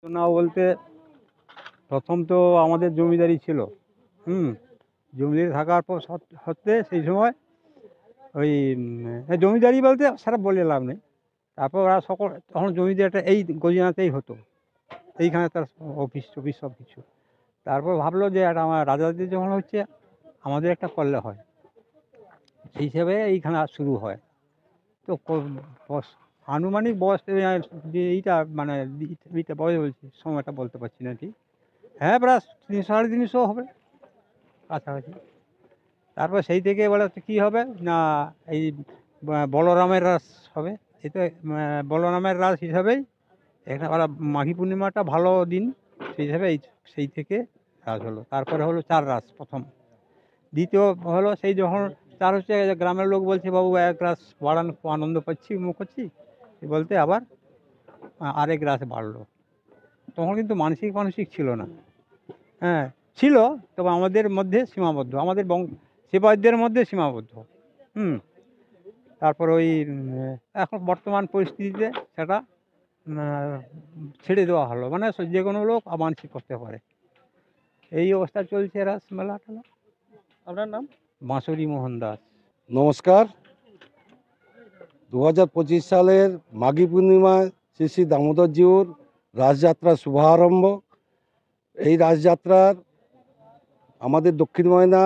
ঘটনা বলতে প্রথম তো আমাদের জমিদারি ছিল। হুম জমিদারি থাকার পর সত্ত্বে সেই সময় ওই জমিদারি বলতে সেটা বলে লাভ নেই। তারপর ওরা সকল তখন জমিদারিটা এই গজিনাতেই হতো, এইখানে তার অফিস টফিস সব কিছু। তারপর ভাবলো যে একটা আমার রাজাদের যখন হচ্ছে আমাদের একটা করলে হয়, সেই হিসেবে এইখানে শুরু হয়। তো আনুমানিক বয়স যে এইটা মানে এইটা বয়স বলছি, সময়টা বলতে পারছি না ঠিক। হ্যাঁ, প্রায় 300 সাড়ে 300 হবে কাছাকাছি। তারপর সেই থেকে বলে কী হবে না, এই বলরামের রাস হবে। এই তো বলরামের রাস হিসাবেই একটা ওরা মাঘী পূর্ণিমাটা ভালো দিন, সেই হিসাবে সেই থেকে রাস হলো। তারপরে হলো 4 রাস প্রথম। দ্বিতীয় হলো সেই যখন 4 হচ্ছে, গ্রামের লোক বলছে বাবু 1 রাস বাড়ান, খুব আনন্দ পাচ্ছি মুখ করছি, বলতে আবার আরেক রাস বাড়লো। তখন কিন্তু মানসিক মানসিক ছিল না। হ্যাঁ, ছিল, তবে আমাদের মধ্যে সীমাবদ্ধ, আমাদের সেবায়তদের মধ্যে সীমাবদ্ধ। হুম তারপর ওই এখন বর্তমান পরিস্থিতিতে সেটা ছেড়ে দেওয়া হলো, মানে যে কোনো লোক মানসিক করতে পারে। এই অবস্থা চলছে রাস মেলা টেলা। আপনার নাম? বাঁশরী মোহন দাস। নমস্কার। 2025 সালের মাঘী পূর্ণিমায় শ্রী শ্রী দামোদরজিউর রাসযাত্রার শুভারম্ভ। এই রাসযাত্রার আমাদের দক্ষিণ ময়না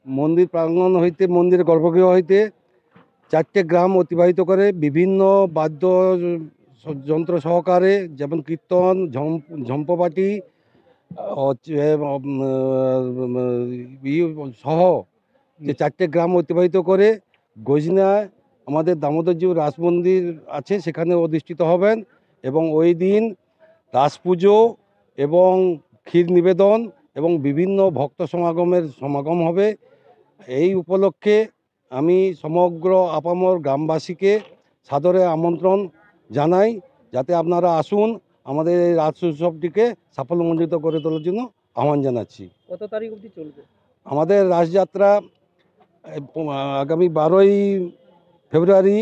মন্দির প্রাঙ্গণ হইতে, মন্দিরের গর্ভগৃহ হইতে 4টে গ্রাম অতিবাহিত করে বিভিন্ন বাদ্য যন্ত্র সহকারে, যেমন কীর্তন, ঝম্পবাটি সহ যে 4টে গ্রাম অতিবাহিত করে গজনায় আমাদের দামোদরজিউ রাস মন্দির আছে, সেখানে অধিষ্ঠিত হবেন। এবং ওই দিন রাস পুজো এবং ক্ষীর নিবেদন এবং বিভিন্ন ভক্ত সমাগম হবে। এই উপলক্ষে আমি সমগ্র আপামর গ্রামবাসীকে সাদরে আমন্ত্রণ জানাই, যাতে আপনারা আসুন, আমাদের এই রাস উৎসবটিকে সাফল্যমণ্ডিত করে তোলার জন্য আহ্বান জানাচ্ছি। কত তারিখ অবধি চলবে আমাদের রাসযাত্রা আগামী 12ই ফেব্রুয়ারি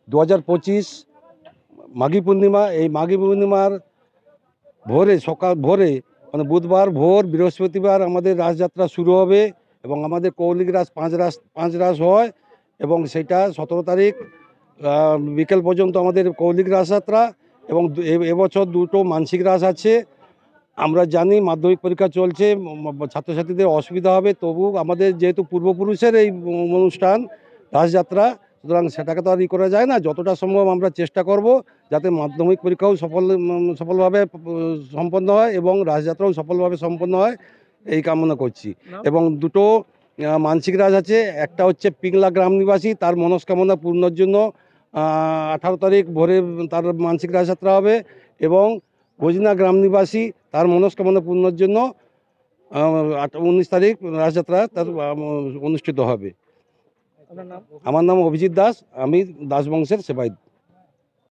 2025 মাঘী পূর্ণিমা। এই মাঘী পূর্ণিমার ভোরে মানে বুধবার ভোর, বৃহস্পতিবার আমাদের রাসযাত্রা শুরু হবে এবং আমাদের কৌলিক রাস 5 রাস হয় এবং সেটা 17 তারিখ বিকেল পর্যন্ত আমাদের কৌলিক রাসযাত্রা। এবং এবছর 2টো মানসিক রাস আছে। আমরা জানি মাধ্যমিক পরীক্ষা চলছে, ছাত্রছাত্রীদের অসুবিধা হবে, তবু আমাদের যেহেতু পূর্বপুরুষের এই অনুষ্ঠান রাসযাত্রা, সুতরাং সেটাকে তো আর করা যায় না। যতটা সম্ভব আমরা চেষ্টা করব যাতে মাধ্যমিক পরীক্ষাও সফলভাবে সম্পন্ন হয় এবং রাসযাত্রাও সফলভাবে সম্পন্ন হয়, এই কামনা করছি। এবং 2টো মানসিক রাস আছে। একটা হচ্ছে পিংলা গ্রাম নিবাসী, তার মনস্কামনা পূর্ণর জন্য 18 তারিখ ভোরে তার মানসিক রাসযাত্রা হবে। এবং গজনা গ্রাম নিবাসী, তার মনস্কামনা পূর্ণর জন্য 19 তারিখ রাসযাত্রা তার অনুষ্ঠিত হবে। আপনার নাম? আমার নাম অভিজিৎ দাস, আমি দাস বংশের সেবায়ত।